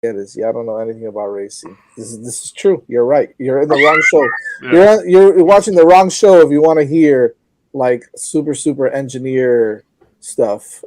get is y'all don't know anything about racing. This is true. You're right. You're in the wrong show. Yeah. You're watching the wrong show if you want to hear like super engineer stuff.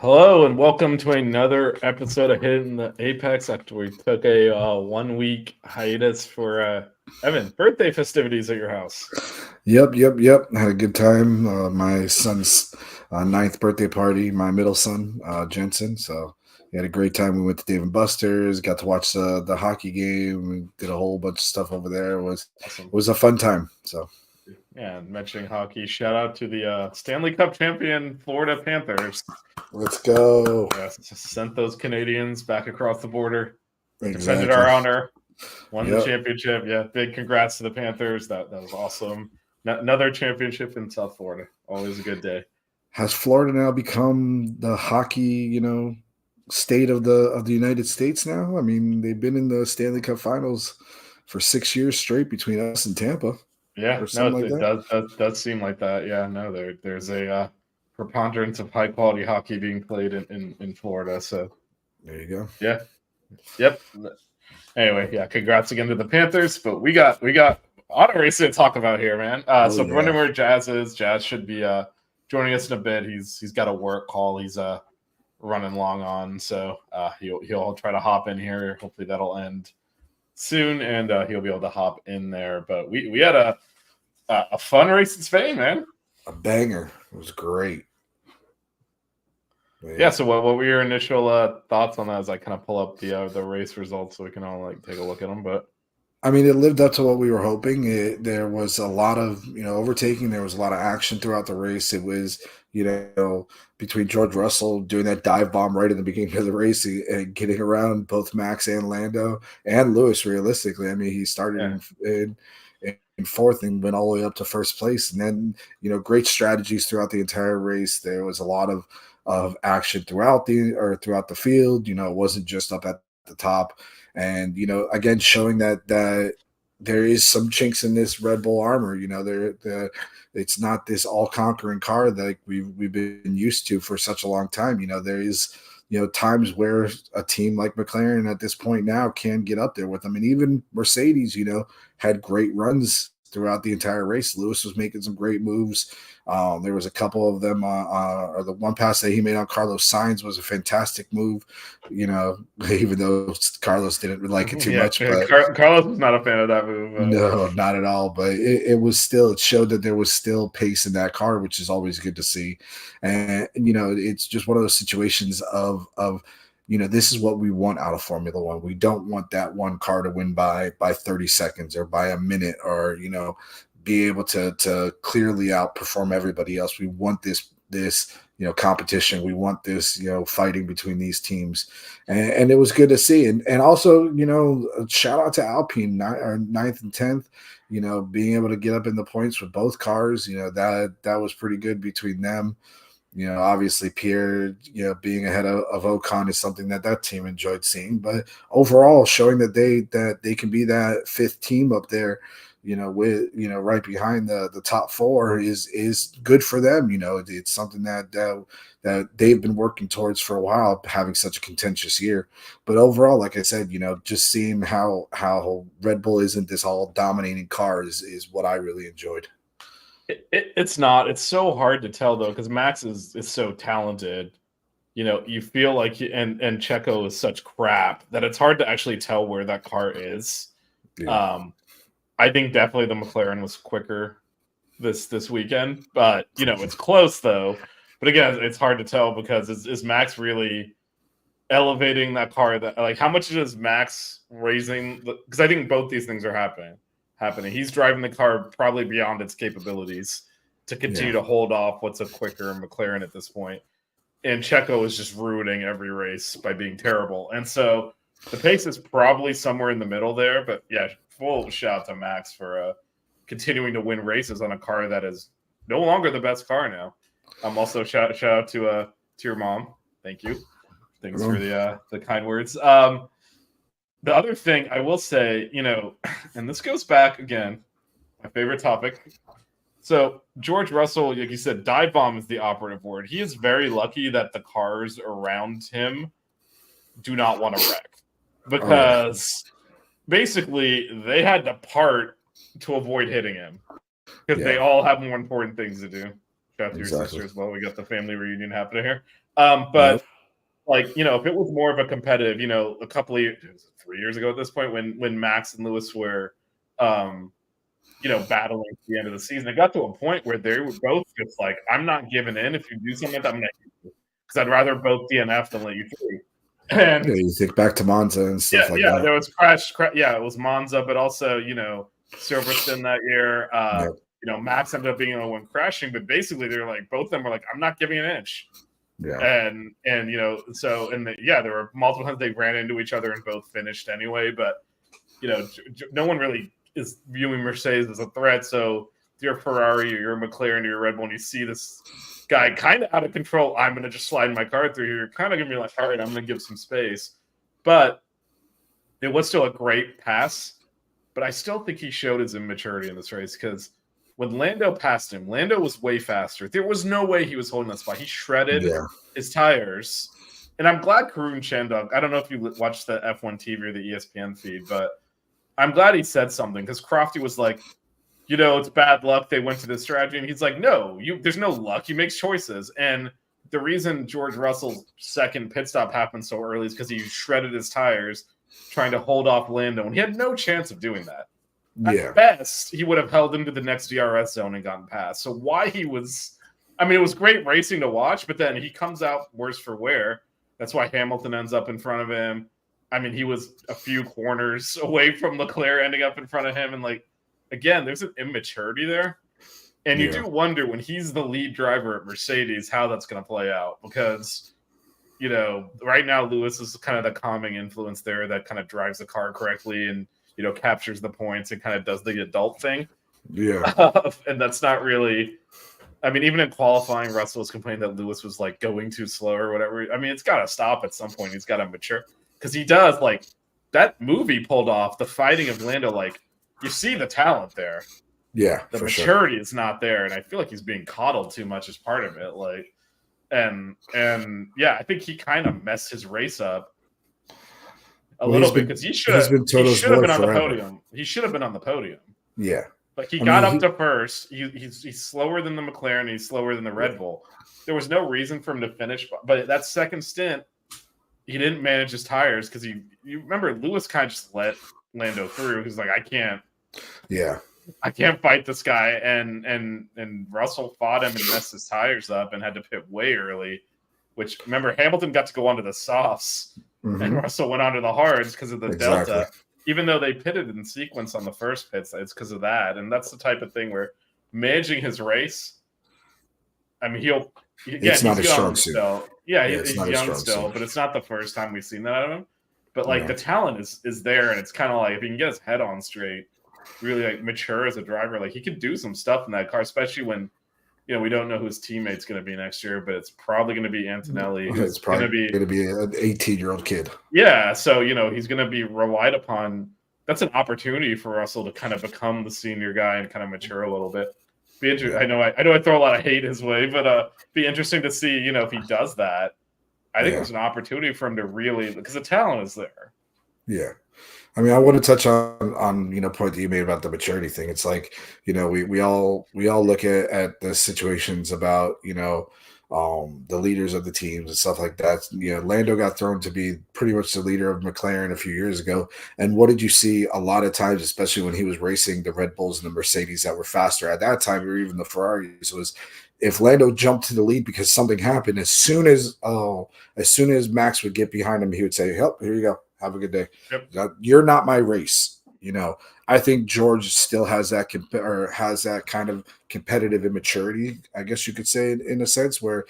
Hello and welcome to another episode of Hitting the Apex after we took a 1 week hiatus for Evan, birthday festivities at your house. Yep. Had a good time. My son's ninth birthday party, my middle son, Jensen. So we had a great time. We went to Dave & Buster's, got to watch the hockey game. We did a whole bunch of stuff over there. It was a fun time. So yeah, and mentioning hockey, shout out to the Stanley Cup champion Florida Panthers. Let's go. Yes, sent those Canadians back across the border, Exactly. defended our honor, won the championship. Yeah, big congrats to the Panthers. That was awesome. Another championship in South Florida. Always a good day. Has Florida now become the hockey, state of the United States now? I mean, they've been in the Stanley Cup Finals for 6 years straight between us and Tampa. Yeah, it does seem like that. Yeah, no, there's a preponderance of high quality hockey being played in Florida. So there you go. Yeah. Yep. Anyway, yeah, congrats again to the Panthers. But we got auto racing to talk about here, man. Wondering where Jazz is. Jazz should be joining us in a bit. He's got a work call. He's running long on, so he'll try to hop in here. Hopefully that'll end soon, and he'll be able to hop in there. But we had a fun race in Spain, man. A banger. It was great. Yeah. So what were your initial thoughts on that? As I kind of pull up the race results so we can all take a look at them. But I mean, it lived up to what we were hoping. There was a lot of overtaking. There was a lot of action throughout the race. It was between George Russell doing that dive bomb right in the beginning of the race and getting around both Max and Lando and Lewis. Realistically, I mean, he started in fourth and went all the way up to first place. And then, great strategies throughout the entire race. There was a lot of action throughout the field. It wasn't just up at the top. And, again, showing that there is some chinks in this Red Bull armor. It's not this all-conquering car that we've been used to for such a long time. There is times where a team like McLaren at this point now can get up there with them. And even Mercedes, had great runs throughout the entire race. Lewis was making some great moves. There was a couple of them, or the one pass that he made on Carlos Sainz was a fantastic move, even though Carlos didn't like it too much. But Carlos was not a fan of that move. No, not at all. But it showed that there was still pace in that car, which is always good to see. And, it's just one of those situations of this is what we want out of Formula One. We don't want that one car to win by 30 seconds or by a minute or, be able to clearly outperform everybody else. We want this competition. We want this, fighting between these teams. And it was good to see. And also, shout out to Alpine, ninth and 10th, being able to get up in the points with both cars, that was pretty good between them. Obviously Pierre, being ahead of Ocon is something that team enjoyed seeing, but overall showing that they can be that fifth team up there, with, right behind the top four is good for them. It's something that they've been working towards for a while, having such a contentious year. But overall, like I said, just seeing how Red Bull isn't this all dominating car is what I really enjoyed. It's not. It's so hard to tell though, because Max is so talented. You feel like and Checo is such crap that it's hard to actually tell where that car is. Yeah. I think definitely the McLaren was quicker this weekend, but it's close though. But again, it's hard to tell because is Max really elevating that car? That how much is Max raising? Because I think both these things are happening. He's driving the car probably beyond its capabilities, to continue to hold off what's a quicker McLaren at this point. And Checo is just ruining every race by being terrible. And so the pace is probably somewhere in the middle there. But yeah, full shout out to Max for continuing to win races on a car that is no longer the best car now. Also shout out to your mom. Thank you. Thanks for the kind words. The other thing I will say, and this goes back again, my favorite topic. So George Russell, like you said, dive bomb is the operative word. He is very lucky that the cars around him do not want to wreck, because basically they had to part to avoid hitting him, because they all have more important things to do. Shout out to your sister as well. We got the family reunion happening here. But if it was more of a competitive, a couple of years, 3 years ago at this point, when Max and Lewis were, battling at the end of the season, it got to a point where they were both just like, I'm not giving in. If you do something, I'm going to hit you, because I'd rather both DNF than let you free. And you think back to Monza and stuff like that. Yeah, there was crash. Yeah, it was Monza, but also, Silverstone that year. Max ended up being the one crashing, but basically they're like, both of them were like, I'm not giving an inch. Yeah. And there were multiple times they ran into each other and both finished anyway. But, no one really is viewing Mercedes as a threat. So if you're a Ferrari or you're a McLaren or you're a Red Bull and you see this guy kind of out of control, I'm going to just slide my car through here. You're kind of going to be like, all right, I'm going to give some space. But it was still a great pass. But I still think he showed his immaturity in this race, because when Lando passed him, Lando was way faster. There was no way he was holding that spot. He shredded his tires. And I'm glad Karun Chandog, I don't know if you watched the F1 TV or the ESPN feed, but I'm glad he said something, because Crofty was like, it's bad luck. They went to this strategy. And he's like, no, there's no luck. He makes choices. And the reason George Russell's second pit stop happened so early is because he shredded his tires trying to hold off Lando. And he had no chance of doing that. At best, he would have held into the next DRS zone and gotten past. So it was great racing to watch, but then he comes out worse for wear. That's why Hamilton ends up in front of him. He was a few corners away from Leclerc ending up in front of him. And again, there's an immaturity there. And you do wonder, when he's the lead driver at Mercedes, how that's going to play out, because, right now Lewis is kind of the calming influence there that kind of drives the car correctly and, captures the points and kind of does the adult thing. Yeah. And that's not really, even in qualifying, Russell was complaining that Lewis was going too slow or whatever. It's got to stop at some point. He's got to mature, because he does, that move he pulled off, the fighting of Lando, you see the talent there. Yeah. The maturity is not there. And I feel like he's being coddled too much as part of it. I think he kind of messed his race up a little bit, because he should have been on the podium. He should have been on the podium. Yeah. He got up to first. He's slower than the McLaren. He's slower than the Red Bull. There was no reason for him to finish. But that second stint, he didn't manage his tires, because you remember Lewis kind of just let Lando through. He's like, I can't fight this guy. And Russell fought him and messed his tires up and had to pit way early, which, remember, Hamilton got to go onto the softs. Mm-hmm. And Russell went onto the hards because of the delta. Even though they pitted in sequence on the first pits, it's because of that. And that's the type of thing where managing his race, it's not a strong suit. Yeah, he's young still, but it's not the first time we've seen that out of him. But the talent is there, and it's kind of if he can get his head on straight, really mature as a driver, he could do some stuff in that car, especially when we don't know who his teammate's going to be next year, but it's probably going to be Antonelli. It's probably going to be an 18-year-old kid. Yeah, so he's going to be relied upon. That's an opportunity for Russell to kind of become the senior guy and kind of mature a little bit. Be interesting. I know I throw a lot of hate his way, but be interesting to see if he does that. I think there's an opportunity for him to really, because the talent is there. Yeah. I want to touch on point that you made about the maturity thing. It's we all look at the situations about the leaders of the teams and stuff like that. Lando got thrown to be pretty much the leader of McLaren a few years ago. And what did you see a lot of times, especially when he was racing the Red Bulls and the Mercedes that were faster at that time, or even the Ferraris, was if Lando jumped to the lead because something happened, as soon as Max would get behind him, he would say, "Yep, here you go. Have a good day. Yep. You're not my race. You know, I think George still has that or has that kind of competitive immaturity, I guess you could say, in a sense where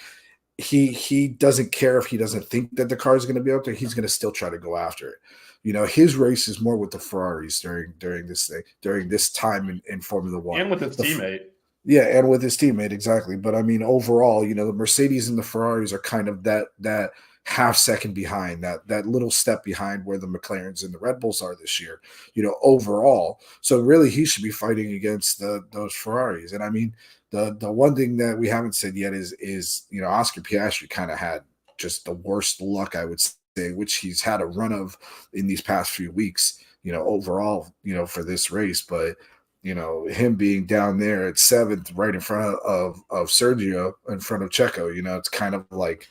he doesn't care if he doesn't think that the car is going to be up there. He's going to still try to go after it. You know, his race is more with the Ferraris during this time in Formula One, and with his teammate. Yeah, and with his teammate, exactly. But I mean, overall, you know, the Mercedes and the Ferraris are kind of that half second behind, that little step behind where the McLarens and the Red Bulls are this year, you know, overall. So really he should be fighting against those Ferraris. And I mean, the one thing that we haven't said yet is you know, Oscar Piastri kind of had just the worst luck, I would say, which he's had a run of in these past few weeks, you know, overall, you know, for this race. But you know, him being down there at seventh, right in front of Sergio, in front of Checo, you know, it's kind of like,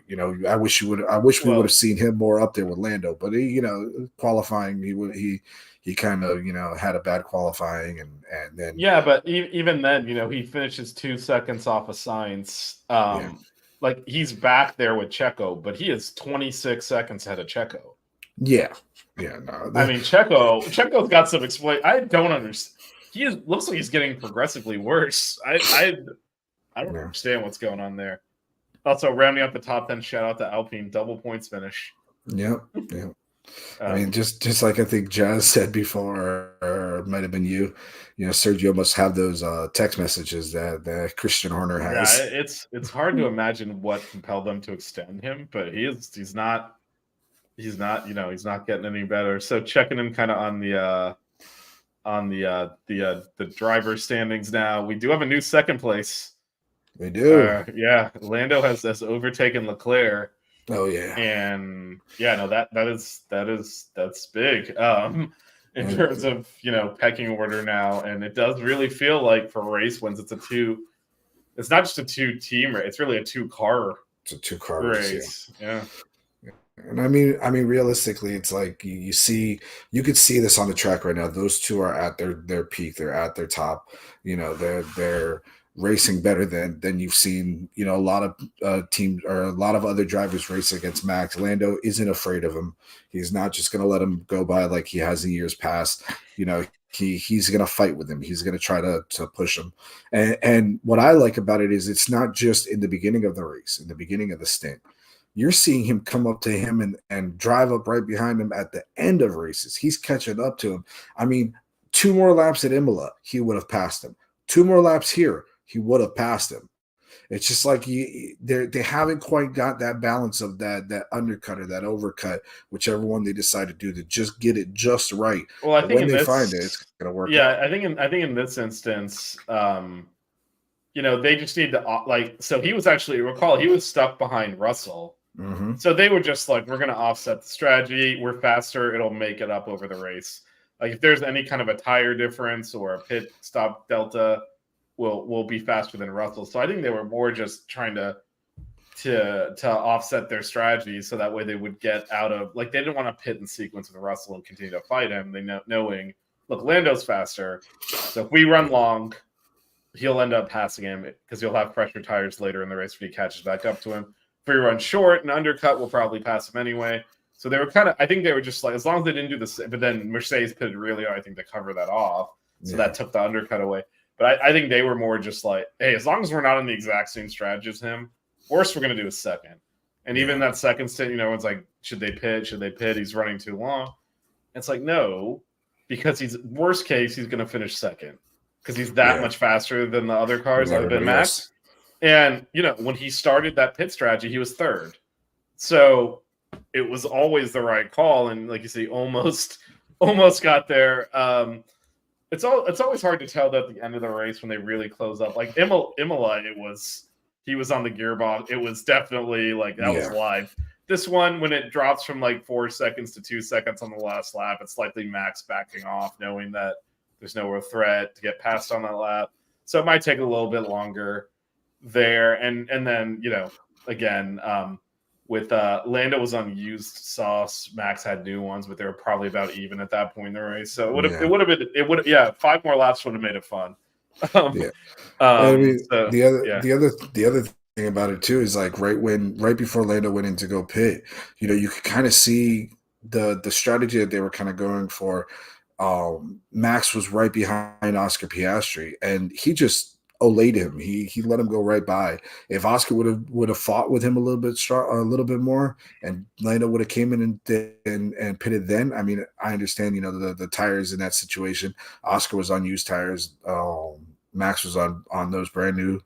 you know, I wish we would have seen him more up there with Lando. But he, you know, qualifying, he kind of, you know, had a bad qualifying, and then but even then, you know, he finishes 2 seconds off of Sainz. Like he's back there with Checo, but he is 26 seconds ahead of Checo. Yeah. No, I mean, Checo's got some exploit. I don't understand. Looks like he's getting progressively worse. I don't understand what's going on there. Also, rounding out the top 10, shout out to Alpine, double points finish. Yeah. I mean, just like I think Jazz said before, or it might have been you know, Sergio must have those text messages that Christian Horner has. Yeah, it's hard to imagine what compelled them to extend him, but he's not getting any better. So checking in kind of on the driver standings now. We do have a new second place. We do. Lando has overtaken Leclerc. Oh yeah. And that's big. In terms of, you know, pecking order now, and it does really feel like for race wins, it's not just a 2-team race, it's really a 2-car. It's a 2-car race. Yeah. And I mean, realistically, it's like you could see this on the track right now. Those two are at their peak. They're at their top. You know, they're racing better than you've seen. You know, a lot of teams or a lot of other drivers race against Max. Lando isn't afraid of him. He's not just going to let him go by like he has in years past. You know, he's going to fight with him. He's going to try to push him. And what I like about it is it's not just in the beginning of the race, in the beginning of the stint. You're seeing him come up to him and drive up right behind him at the end of races. He's catching up to him. I mean, 2 more laps at Imola, he would have passed him. 2 more laps here, he would have passed him. It's just like they haven't quite got that balance of that undercut or that overcut, whichever one they decide to do, to just get it just right. Well, I think when they find it, it's going to work. Yeah, I think in this instance, you know, they just need to so he was stuck behind Russell. Mm-hmm. So they were just like, we're going to offset the strategy. We're faster. It'll make it up over the race. Like if there's any kind of a tire difference or a pit stop delta, we'll be faster than Russell. So I think they were more just trying to offset their strategy, so that way they would get out of, like, they didn't want to pit in sequence with Russell and continue to fight him. They knowing, look, Lando's faster. So if we run long, he'll end up passing him because he'll have fresher tires later in the race when he catches back up to him. If we run short and undercut, we'll probably pass him anyway. So they were I think they were just like, as long as they didn't do this, but then Mercedes pitted really hard, I think, to cover that off. So that took the undercut away. But I think they were more just like, hey, as long as we're not on the exact same strategy as him, worst we're going to do is second. And even that second stint, you know, it's like, should they pit? Should they pit? He's running too long. It's like, no, because worst case, he's going to finish second because he's that much faster than the other cars other than Max. And, you know, when he started that pit strategy, he was third. So it was always the right call. And like you say, almost got there. It's always hard to tell at the end of the race when they really close up. Like Imola, he was on the gearbox. It was definitely like that was live. This one, when it drops from like 4 seconds to 2 seconds on the last lap, it's likely Max backing off, knowing that there's no real threat to get past on that lap. So it might take a little bit longer there. And then, you know, again, with Lando was on used sauce, Max had new ones, but they were probably about even at that point in the race. So it would have 5 more laps would have made it fun. I mean, the other thing about it too is like right before Lando went in to go pit, you know, you could kind of see the strategy that they were kind of going for. Max was right behind Oscar Piastri, and he just olayed him. He let him go right by. If Oscar would have fought with him a little bit a little bit more, and Lando would have came in and pitted then. I mean, I understand, the tires in that situation. Oscar was on used tires. Max was on those brand new,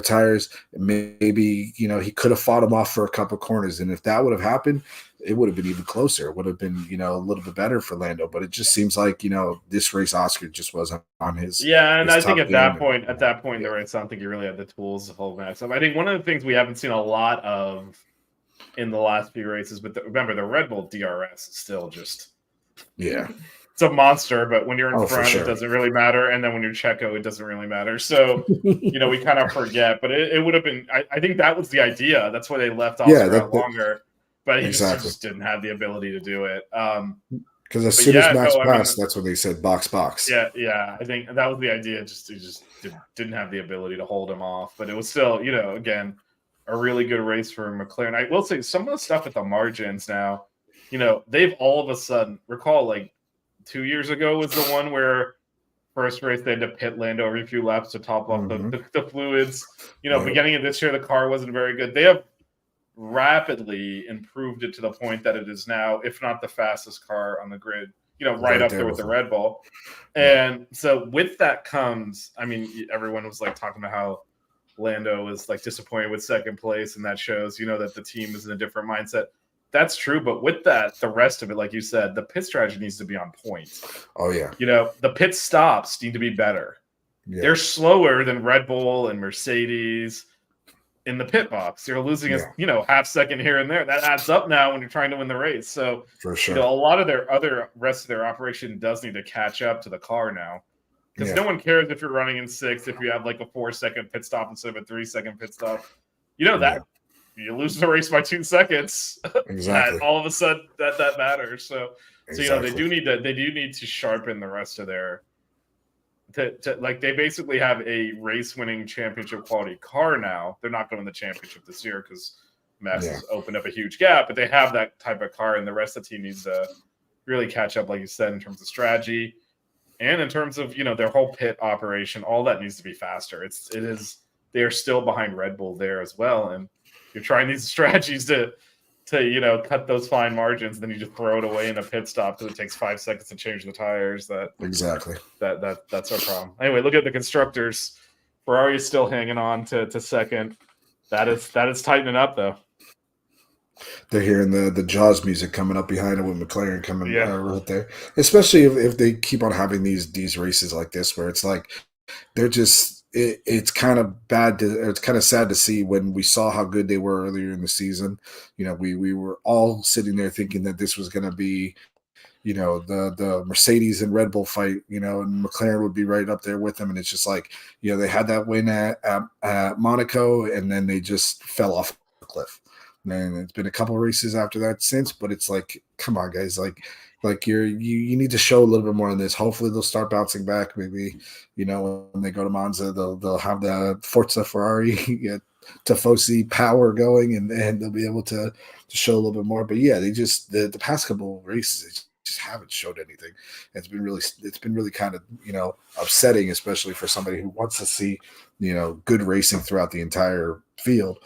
tires. Maybe, he could have fought him off for a couple corners. And if that would have happened, it would have been even closer. It would have been, a little bit better for Lando. But it just seems like, this race Oscar just wasn't on his. Yeah, and his I think top at that game. point, in the race, I don't think you really had the tools to hold Max up. I think one of the things we haven't seen a lot of in the last few races, but remember, the Red Bull DRS is still just it's a monster, but when you're in front, it doesn't really matter. And then when you're Checo, it doesn't really matter. So, we kind of forget. But it would have been, I think that was the idea. That's why they left Oscar out longer. But he just didn't have the ability to do it. Because as soon as Max passed, that's when they said box. Yeah. I think that was the idea. He just didn't have the ability to hold him off. But it was still, again, a really good race for McLaren. I will say some of the stuff at the margins now, they've all of a sudden, recall like 2 years ago was the one where first race they had to pit Lando every few laps to top off the fluids. Beginning of this year, the car wasn't very good. They have rapidly improved it to the point that it is now, if not the fastest car on the grid, right up there with the Red Bull. And so with that comes, I mean, everyone was like talking about how Lando was like disappointed with second place, and that shows, that the team is in a different mindset. That's true, but with that, the rest of it, like you said, the pit strategy needs to be on point. Oh, yeah. The pit stops need to be better. Yeah. They're slower than Red Bull and Mercedes in the pit box. You're losing a half second here and there. That adds up now when you're trying to win the race. So, for sure, a lot of their rest of their operation does need to catch up to the car now. Because no one cares if you're running in sixth, if you have like a 4-second pit stop instead of a 3-second pit stop. That you lose the race by 2 seconds. Exactly. All of a sudden that matters. So they do need to sharpen the rest of their like they basically have a race winning championship quality car now. They're not going to win the championship this year because Max has opened up a huge gap, but they have that type of car, and the rest of the team needs to really catch up, like you said, in terms of strategy and in terms of their whole pit operation. All that needs to be faster. They are still behind Red Bull there as well, and you're trying these strategies to cut those fine margins, and then you just throw it away in a pit stop because it takes 5 seconds to change the tires. That's our problem. Anyway, look at the constructors. Ferrari is still hanging on to second. That is tightening up though. They're hearing the Jaws music coming up behind it with McLaren coming right there. Especially if they keep on having these races like this where it's like they're just. It's kind of bad it's kind of sad to see when we saw how good they were earlier in the season. We were all sitting there thinking that this was going to be, the Mercedes and Red Bull fight, and McLaren would be right up there with them. And it's just like, they had that win at Monaco, and then they just fell off the cliff. And it's been a couple of races after that since, but it's like, come on, guys, like you need to show a little bit more on this. Hopefully they'll start bouncing back. Maybe, when they go to Monza, they'll have the Forza Ferrari Tifosi power going, and they'll be able to show a little bit more. But yeah, they just the past couple of races they just haven't showed anything. It's been really kind of upsetting, especially for somebody who wants to see good racing throughout the entire field.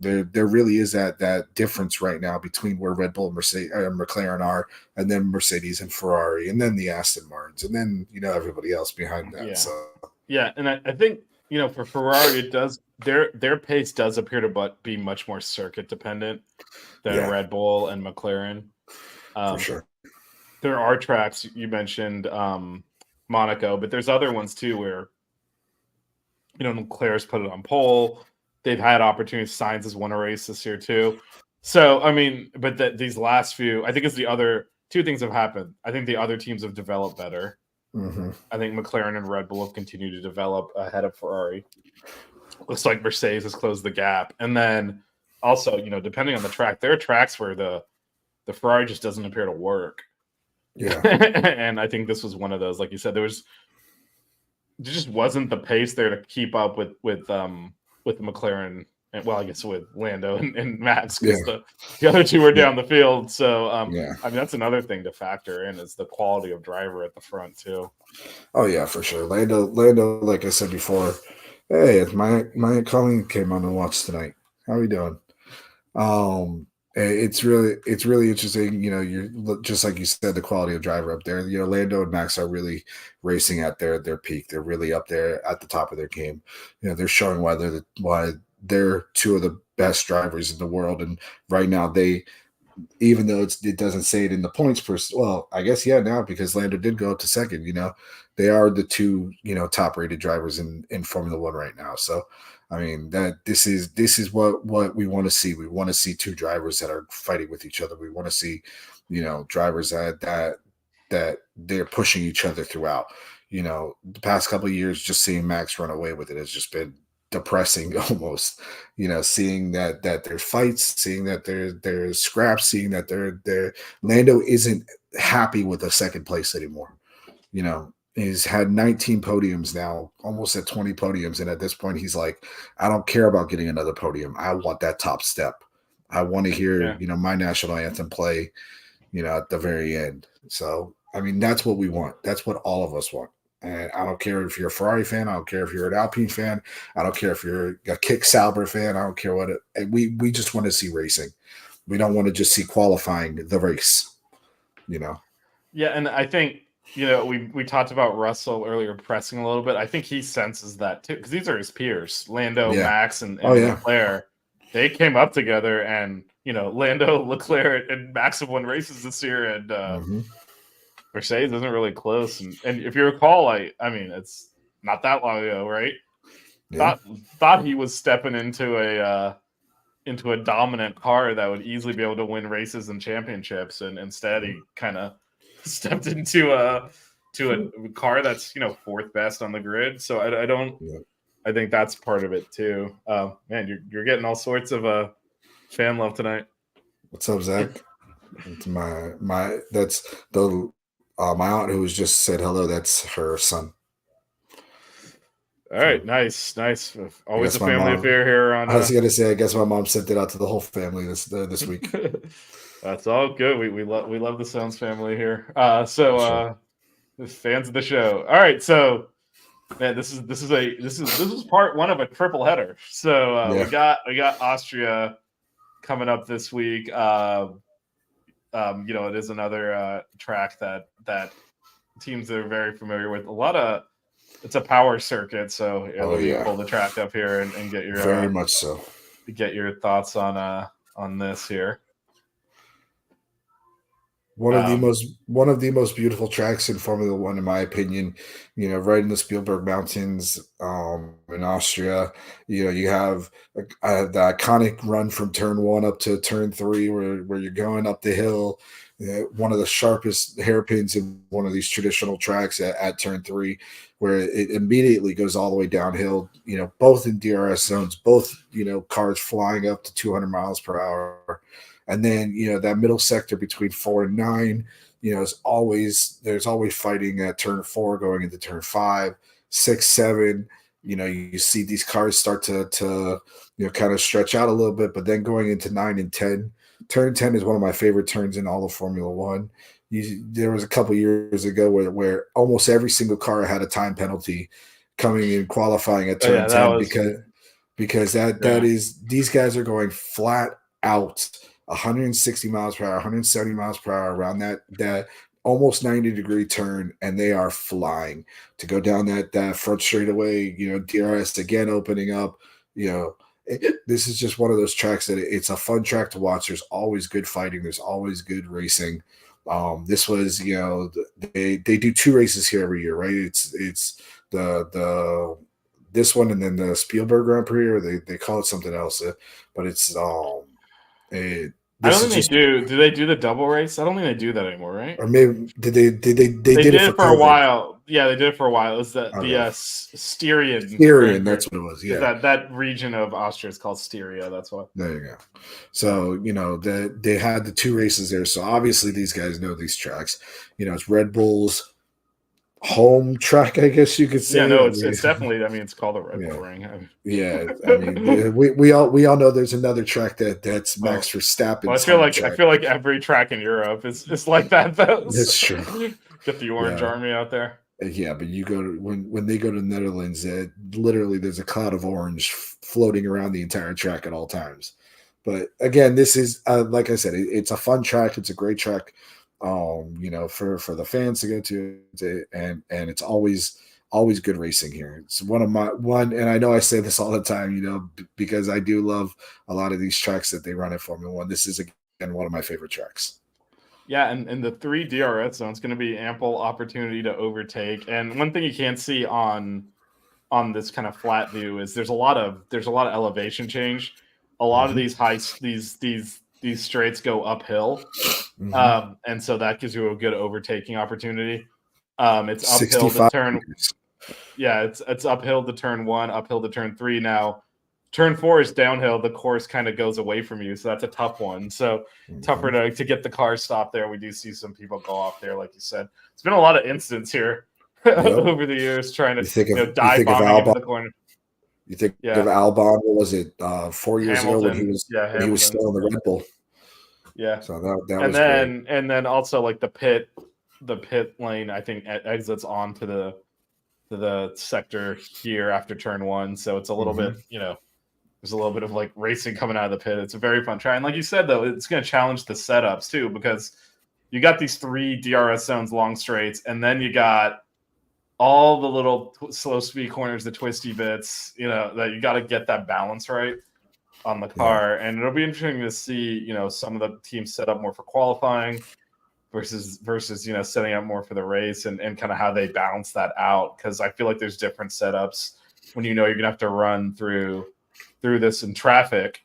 There really is that difference right now between where Red Bull and McLaren are, and then Mercedes and Ferrari, and then the Aston Martins, and then everybody else behind that. And I think for Ferrari, it does their pace does appear to be much more circuit dependent than Red Bull and McLaren. For sure, there are tracks you mentioned, Monaco, but there's other ones too where Leclerc's put it on pole. They've had opportunities. Sainz has won a race this year too. So, I mean, but these last few, I think it's the other two things have happened. I think the other teams have developed better. Mm-hmm. I think McLaren and Red Bull have continued to develop ahead of Ferrari. Looks like Mercedes has closed the gap. And then also, depending on the track, there are tracks where the Ferrari just doesn't appear to work. Yeah. And I think this was one of those. Like you said, there just wasn't the pace there to keep up with the McLaren and well, I guess with Lando and Max, Yeah, because the other two are yeah, down the field. So yeah. I mean that's another thing to factor in is the quality of driver at the front too. Oh yeah, for sure. Lando, like I said before, hey, it's my Aunt Colleen came on and watched tonight. How are you doing? It's really interesting. You know, you're just like you said, the quality of driver up there. You know, Lando and Max are really racing at their peak. They're really up there at the top of their game. You know, they're showing why they're two of the best drivers in the world. And right now, even though it doesn't say it in the points per, well, I guess yeah, now because Lando did go up to second. You know, they are the two top rated drivers in Formula One right now. So I mean that this is what we want to see. We want to see two drivers that are fighting with each other. We want to see drivers that they're pushing each other throughout. The past couple of years, just seeing Max run away with it has just been depressing almost. Seeing that there's fights, seeing that there's scraps, seeing that they're Lando isn't happy with a second place anymore. He's had 19 podiums now, almost at 20 podiums, and at this point he's like, I don't care about getting another podium. I want that top step. I want to hear Yeah. my national anthem play at the very end. So I mean, that's what we want. That's what all of us want. And I don't care if you're a Ferrari fan. I don't care if you're an Alpine fan. I don't care if you're a Kick Sauber fan. I don't care what we just want to see racing. We don't want to just see qualifying the race. Yeah, and I think we talked about Russell earlier pressing a little bit. I think he senses that too because these are his peers, Lando, Max, and Leclerc. They came up together, and Lando, Leclerc, and Max have won races this year, and Mercedes isn't really close. And if you recall, I mean, it's not that long ago, right? Yeah. Thought he was stepping into a dominant car that would easily be able to win races and championships, and instead he kind of stepped into a car that's fourth best on the grid. So I don't. Yeah. I think that's part of it too. Man, you're getting all sorts of fan love tonight. What's up, Zach? It's that's the my aunt who was just said hello. That's her son. All right, nice. Always a family affair here. I was gonna say, I guess my mom sent it out to the whole family this week. That's all good. We love the Sounds family here. So fans of the show. All right, so man, this is part one of a triple header. So we got Austria coming up this week. It is another track that teams that are very familiar with. It's a power circuit, so let me pull the track up here and get your very much so. Get your thoughts on this here. One of the most beautiful tracks in Formula One, in my opinion. Right in the Spielberg Mountains, in Austria. You have the iconic run from turn 1 up to turn 3, where you're going up the hill. One of the sharpest hairpins in one of these traditional tracks at turn 3, where it immediately goes all the way downhill. Both in DRS zones, both cars flying up to 200 miles per hour. And then, that middle sector between 4 and 9, there's always fighting at turn 4 going into turn 5, 6, 7. You see these cars start to kind of stretch out a little bit, but then going into 9 and 10. Turn 10 is one of my favorite turns in all of Formula One. There was a couple years ago where almost every single car had a time penalty coming in qualifying at turn 10 because that is these guys are going flat out 160 miles per hour, 170 miles per hour around that almost 90-degree turn, and they are flying to go down that front straightaway. DRS again opening up. This is just one of those tracks that it's a fun track to watch. There's always good fighting. There's always good racing. This was they do 2 races here every year, right? It's the this one and then the Spielberg Grand Prix, or they call it something else, but it's I don't think they do. Do they do the double race? I don't think they do that anymore, right? Or maybe did they did it for a while. Yeah, they did it for a while. It was the Styrian. Styrian, that's what it was. Yeah, that region of Austria is called Styria. That's why. There you go. So they had the 2 races there. So obviously these guys know these tracks. It's Red Bull's home track, I guess you could say. Yeah, no, I it's mean, definitely. I mean, it's called the Red Bull yeah, Ring. yeah. I mean, we all know there's another track that's Oh, Max well, Verstappen's home I track. feel like every track in Europe is like that though. That's So, true. get the Orange Yeah, Army out there. yeah. But you go to when they go to the Netherlands, literally there's a cloud of orange floating around the entire track at all times. But again, this is like I said, it's a fun track. It's a great track, for the fans to go to, and it's always good racing here. It's and I know I say this all the time, because I do love a lot of these tracks that they run in Formula One. This is again one of my favorite tracks. Yeah, and the 3 DRS zones going to be ample opportunity to overtake. And one thing you can't see on this kind of flat view is there's a lot of elevation change. A lot of Mhm. these these straights go uphill, Mhm. and so that gives you a good overtaking opportunity. It's uphill to 65 turn. meters. Yeah, it's uphill to turn 1, uphill to turn 3. Now, turn 4 is downhill. The course kind of goes away from you, so that's a tough one. So tougher Mhm. to get the car stopped there. We do see some people go off there, like you said. It's been a lot of incidents here Yep. over the years trying to You dive think of bombing into Albon. the corner. You think of Yeah, Albon. What was it? 4 years ago when Hamilton. Yeah, he was Hamilton. still in the Red Bull. Yeah, So that and was great. then also like the pit lane. I think exits onto the sector here after turn 1. So it's a little Mhm. bit there's a little bit of like racing coming out of the pit. It's a very fun track. And like you said, though, it's going to challenge the setups too, because you got these 3 DRS zones, long straights, and then you got all the little slow speed corners, the twisty bits, that you got to get that balance right on the Yeah. car. And it'll be interesting to see, some of the teams set up more for qualifying versus setting up more for the race and kind of how they balance that out. Because I feel like there's different setups when you're going to have to run through this in traffic.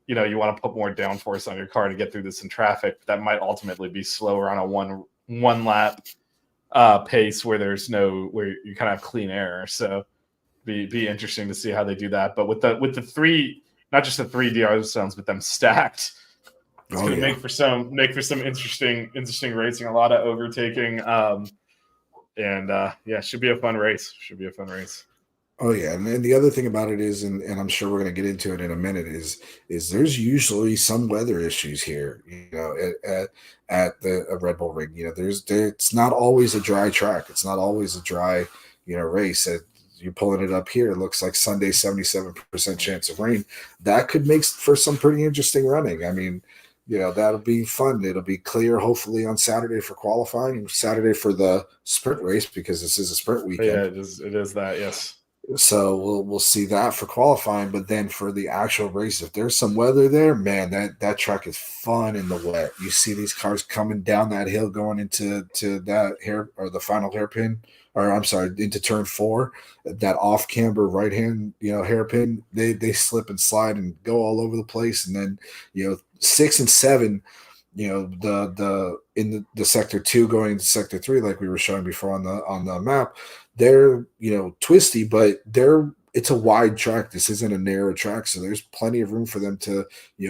You want to put more downforce on your car to get through this in traffic. That might ultimately be slower on a one lap pace where you kind of have clean air. So be interesting to see how they do that. But with the 3, not just the 3 DR zones, but them stacked, it's Oh going to yeah. make for some interesting racing. A lot of overtaking. And yeah, should be a fun race. Should be a fun race. Oh yeah, and then the other thing about it is, and I'm sure we're going to get into it in a minute, is there's usually some weather issues here, at the Red Bull Ring. It's not always a dry track. It's not always a dry, race. You're pulling it up here. It looks like Sunday, 77% chance of rain. That could make for some pretty interesting running. I mean, that'll be fun. It'll be clear, hopefully, on Saturday for qualifying, Saturday for the sprint race, because this is a sprint But yeah, weekend. it is that, yes. So we'll see that for qualifying, but then for the actual race, if there's some weather there, man, that track is fun in the wet. You see these cars coming down that hill, going into that the final hairpin, or I'm sorry, into turn 4, that off camber right hand, hairpin. They slip and slide and go all over the place, and then 6 and 7. The in the sector 2 going into sector 3, like we were showing before on the map, they're twisty, but it's a wide track. This isn't a narrow track, so there's plenty of room for them to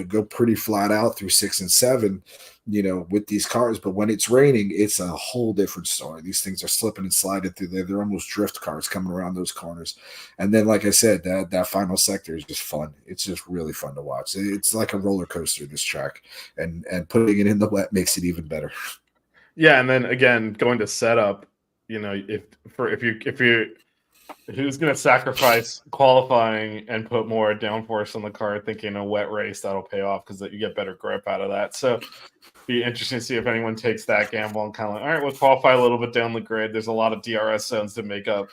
go pretty flat out through 6 and 7, with these cars. But when it's raining, it's a whole different story. These things are slipping and sliding through there. They're almost drift cars coming around those corners. And then, like I said, that final sector is just fun. It's just really fun to watch. It's like a roller coaster, this track, and putting it in the wet makes it even better. Yeah, and then again, going to setup, if you who's going to sacrifice qualifying and put more downforce on the car, thinking a wet race that'll pay off because you get better grip out of that. So be interesting to see if anyone takes that gamble and kind of like, all right, we'll qualify a little bit down the grid. There's a lot of DRS zones to make up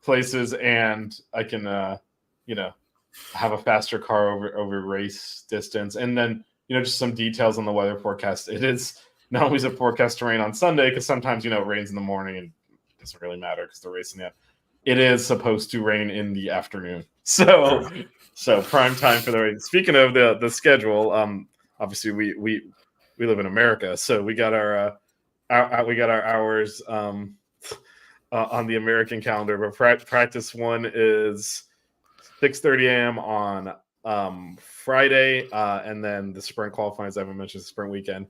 places, and I can have a faster car over race distance. And then just some details on the weather forecast. It is not always a forecast to rain on Sunday, because sometimes it rains in the morning and it doesn't really matter because they're racing yet. It is supposed to rain in the afternoon, so prime time for the race. Speaking of the schedule, obviously we live in America, so we got our hours on the American calendar. But practice 1 is 6:30 a.m. on Friday, and then the sprint qualifying, as I mentioned, the sprint weekend,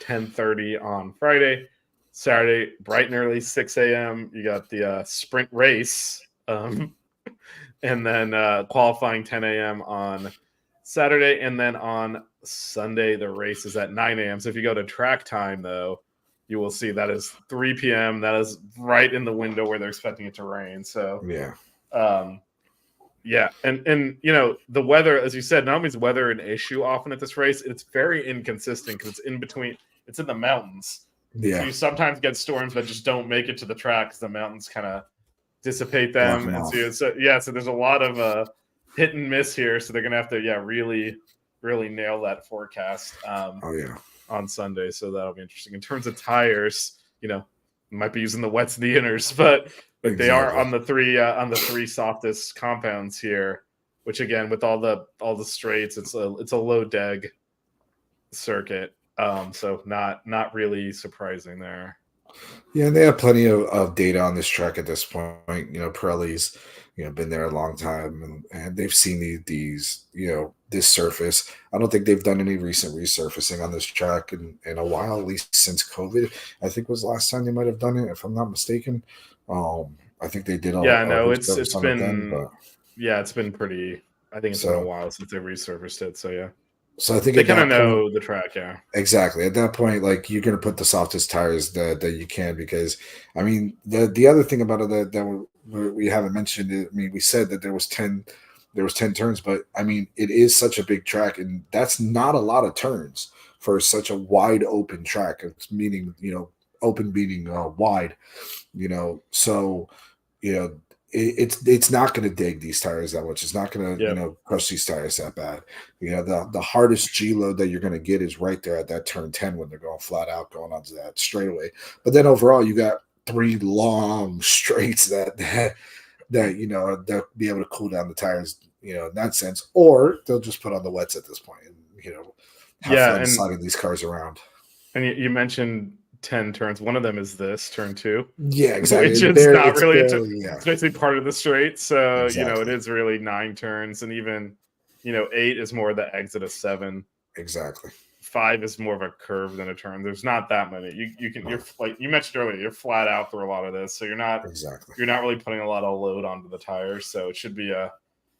10:30 on Friday. Saturday, bright and early, 6 a.m. You got the sprint race, and then qualifying 10 a.m. on Saturday, and then on Sunday the race is at 9 a.m. So if you go to track time, though, you will see that is 3 p.m. That is right in the window where they're expecting it to rain. So Yeah. Yeah, and you know the weather, as you said, not only is weather an issue often at this race, it's very inconsistent because it's in between. It's in the mountains, so Yeah. you sometimes get storms that just don't make it to the track because the mountains kind of dissipate Block them, 'em and off. so there's a lot of hit and miss here. So they're gonna have to really nail that forecast Oh yeah. on Sunday. So that'll be interesting. In terms of tires, you know, might be using the wets and the inners, but they are on Exactly. the three softest compounds here, which again with all the straights, it's a low deg circuit. So not really surprising there. Yeah, and they have plenty of data on this track at this point. You know, Pirelli's, been there a long time, and they've seen these, this surface. I don't think they've done any recent resurfacing on this track in a while, at least since COVID. I think was the last time they might have done it, if I'm not mistaken. I think they did a Yeah, no, resurface on it then, but it's been pretty. I think it's been a so while since they resurfaced it. So yeah, so I think they at kind of that point. know the track. Yeah. Exactly. At that point, like you're gonna put the softest tires that you can because I mean the other thing about it that we haven't mentioned it, I mean we said that there was 10 turns, but I mean it is such a big track and that's not a lot of turns for such a wide open track. It's meaning, open meaning wide, so you know it's not going to dig these tires that much. It's not going to Yep. crush these tires that bad. The hardest G load that you're going to get is right there at that turn 10 when they're going flat out going onto that straightaway. But then overall, you got 3 long straights that they'll be able to cool down the tires, in that sense, or they'll just put on the wets at this point and have Yeah, fun sliding these cars around. and you mentioned 10 turns. One of them is this turn 2, Yeah, exactly. which is not It's really barely, yeah, it's basically part of the straight. So, it exactly, is really 9 turns, and even, 8 is more the exit of 7. exactly. 5 is more of a curve than a turn. There's not that many. You're like you mentioned earlier, you're flat out through a lot of this. So Exactly. you're not really putting a lot of load onto the tires. So it should be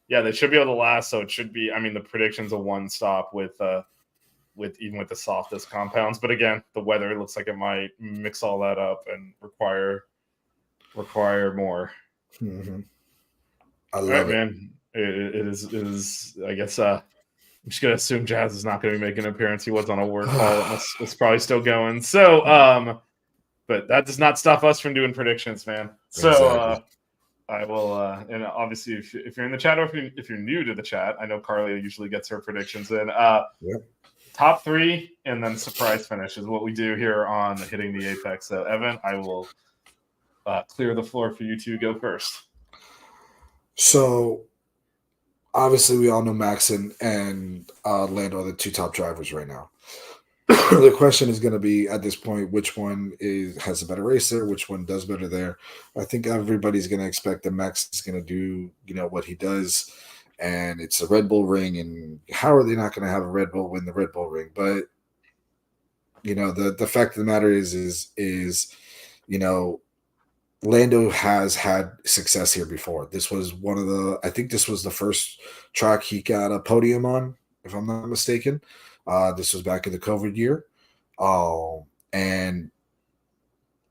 they should be able to last. So it should be, I mean, the prediction's a one stop with even with the softest compounds. But again, the weather looks like it might mix all that up and require more. Mm-hmm. I All right, love it. man. It is. I guess. I'm just gonna assume Jazz is not gonna be making an appearance. He was on a work call. It's probably still going. So, but that does not stop us from doing predictions, man. So, Exactly. I will, and obviously, if you're in the chat or if you're new to the chat, I know Carly usually gets her predictions in. Yep. Top 3 and then surprise finish is what we do here on Hitting the Apex. So, Evan, I will clear the floor for you to go first. So, obviously, we all know Max and Lando are the 2 top drivers right now. The question is going to be at this point, which one has a better racer, which one does better there. I think everybody's going to expect that Max is going to do, what he does, and it's a Red Bull ring. And how are they not going to have a Red Bull win the Red Bull ring? But the fact of the matter is Lando has had success here before. This was I think this was the first track he got a podium on, if I'm not mistaken. This was back in the COVID year. And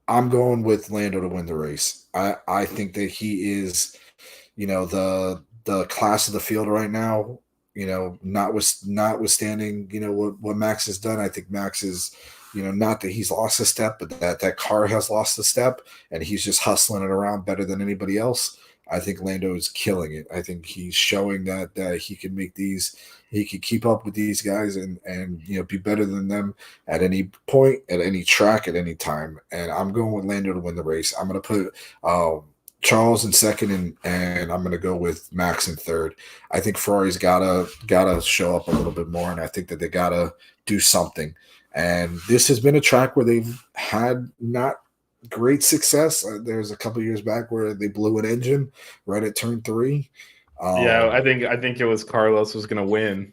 I'm going with Lando to win the race. I think that he is, the class of the field right now, notwithstanding, what Max has done. I think Max is, not that he's lost a step, but that car has lost a step and he's just hustling it around better than anybody else. I think Lando is killing it. I think he's showing that he can he can keep up with these guys and be better than them at any point, at any track, at any time. And I'm going with Lando to win the race. I'm going to put Charles in second, and I'm going to go with Max in third. I think Ferrari's gotta show up a little bit more, and I think that they gotta do something. And this has been a track where they've had not great success. There's a couple years back where they blew an engine right at turn 3. Yeah, I think it was Carlos was going to win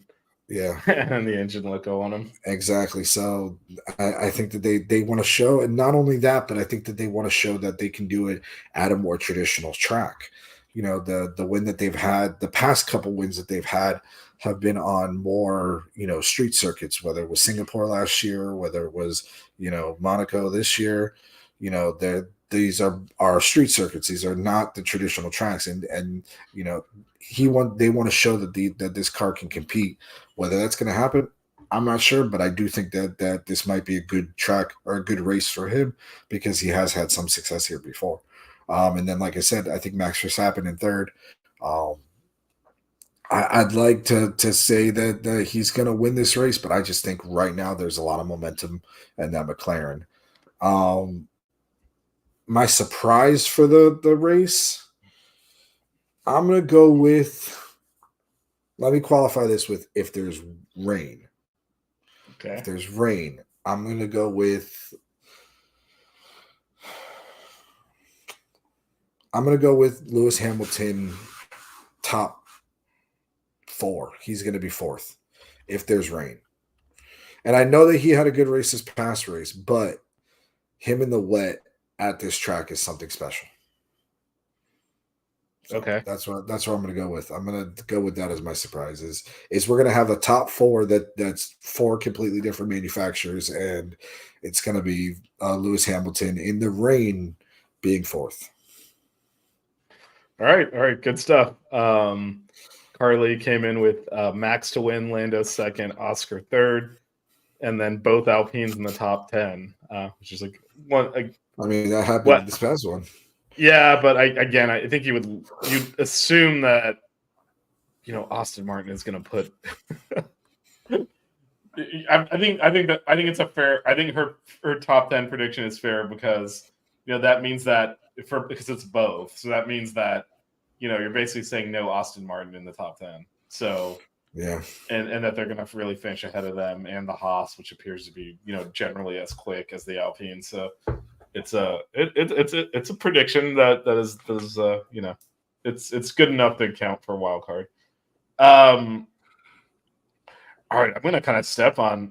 Yeah, and the engine let go on him. exactly. So I think that they want to show, and not only that, but I think that they want to show that they can do it at a more traditional track. You know, the win that they've had, the past couple wins that they've had have been on more, street circuits, whether it was Singapore last year, whether it was, Monaco this year. These are street circuits. These are not the traditional tracks. And they want to show that this car can compete. Whether that's going to happen, I'm not sure, but I do think that this might be a good track or a good race for him because he has had some success here before. And then, like I said, I think Max Verstappen in third. Um, I'd like to say that he's going to win this race, but I just think right now there's a lot of momentum in that McLaren. My surprise for the race, I'm going to go with. Let me qualify this with if there's rain. Okay. If there's rain, I'm going to go with. I'm going to go with Lewis Hamilton top 4. He's going to be 4th if there's rain. And I know that he had a good race this past race, but him in the wet at this track is something special. So okay. That's what I'm going to go with. I'm going to go with that as my surprise is we're going to have a top 4 that's 4 completely different manufacturers, and it's going to be Lewis Hamilton in the rain being 4th. All right, good stuff. Carly came in with Max to win, Lando second, Oscar third, and then both Alpines in the top 10, which is like one. I mean, that happened this past one. Yeah, but I think you'd assume that Aston Martin is going to put. I think it's a fair. I think her top 10 prediction is fair because that means that because it's both, so that means that you're basically saying no Aston Martin in the top 10. So yeah, and that they're going to really finish ahead of them and the Haas, which appears to be generally as quick as the Alpine. So it's a prediction that is it's good enough to count for a wild card. All right, I'm gonna kind of step on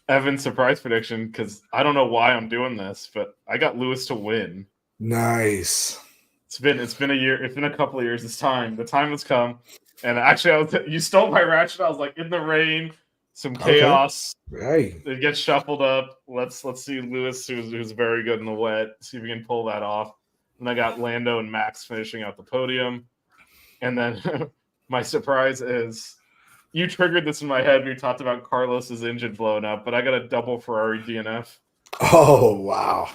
Evan's surprise prediction because I don't know why I'm doing this, but I got Lewis to win. Nice. It's been a year. It's been a couple of years. It's time. The time has come. And actually, you stole my ratchet. I was like in the rain, some chaos. Okay. It gets shuffled up. Let's see Lewis, who's very good in the wet. See if we can pull that off. And I got Lando and Max finishing out the podium. And then my surprise is you triggered this in my head when you talked about Carlos's engine blowing up, but I got a double Ferrari DNF. Oh wow!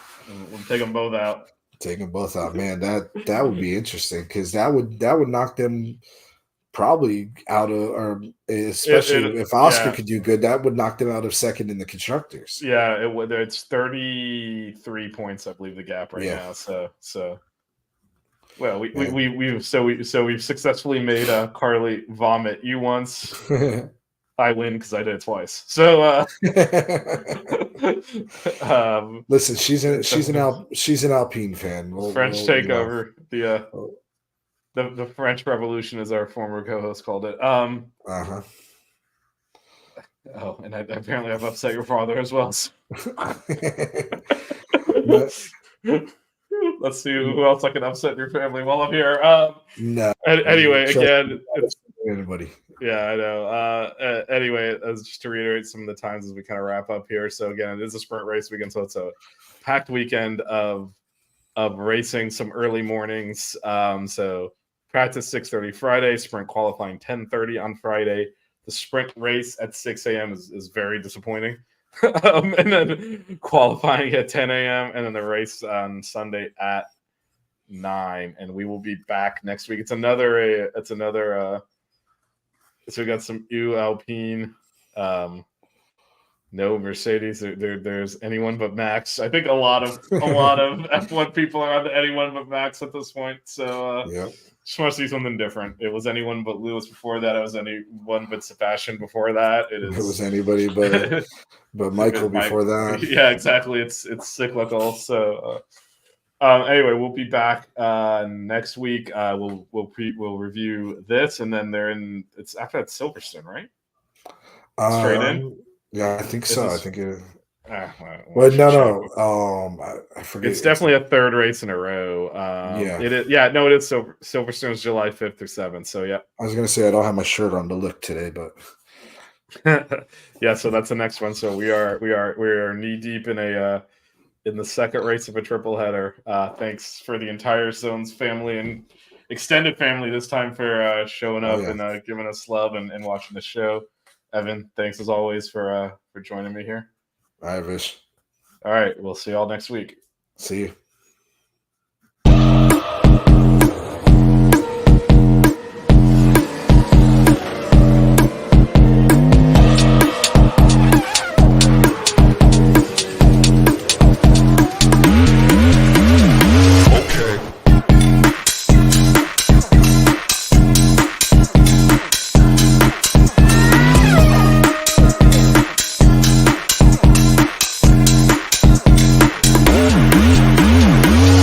We'll take them both out. Take them both out, man. That would be interesting because that would knock them probably out of, or especially if Oscar could do good, that would knock them out of second in the constructors. Yeah, it's 33 points, I believe, the gap right now. So. Well, we've successfully made Carly vomit you once. I win because I did it twice. So listen, she's an Alpine fan. French takeover. The French Revolution, as our former co-host called it. Uh-huh. Oh, and I apparently I've upset your father as well. So. Let's see who else I can upset in your family while I'm here. No. Anyway, again, anybody. Yeah, I know. Anyway, just to reiterate some of the times as we kind of wrap up here. So again, it is a sprint race weekend, so it's a packed weekend of racing. Some early mornings. So practice 6:30 Friday, sprint qualifying 10:30 on Friday. The sprint race at 6 a.m. is very disappointing. And then qualifying at 10 a.m. and then the race on Sunday at 9. And we will be back next week. It's another. So we got some EU Alpine, no Mercedes. There's anyone but Max. I think a lot of F1 people are on the anyone but Max at this point. So just want to see something different. It was anyone but Lewis before that. It was anyone but Sebastian before that. It was anybody but Michael before that. Yeah, exactly. It's cyclical. So Anyway, we'll be back next week. We'll review this, and then it's after that Silverstone, right? Straight in. Yeah, I think Is so. I this? think it. Well, But check. I forget. It's definitely a third race in a row. Yeah. It is. Yeah, no, it is. Silverstone's July 5th or 7th. So yeah. I was gonna say I don't have my shirt on to look today, but Yeah, so that's the next one. So we are knee deep in the second race of a triple header. Thanks for the entire Zones family and extended family this time for showing up and giving us love and watching the show. Evan, thanks as always for joining me here. All right, Vish. All right, we'll see y'all next week. See you.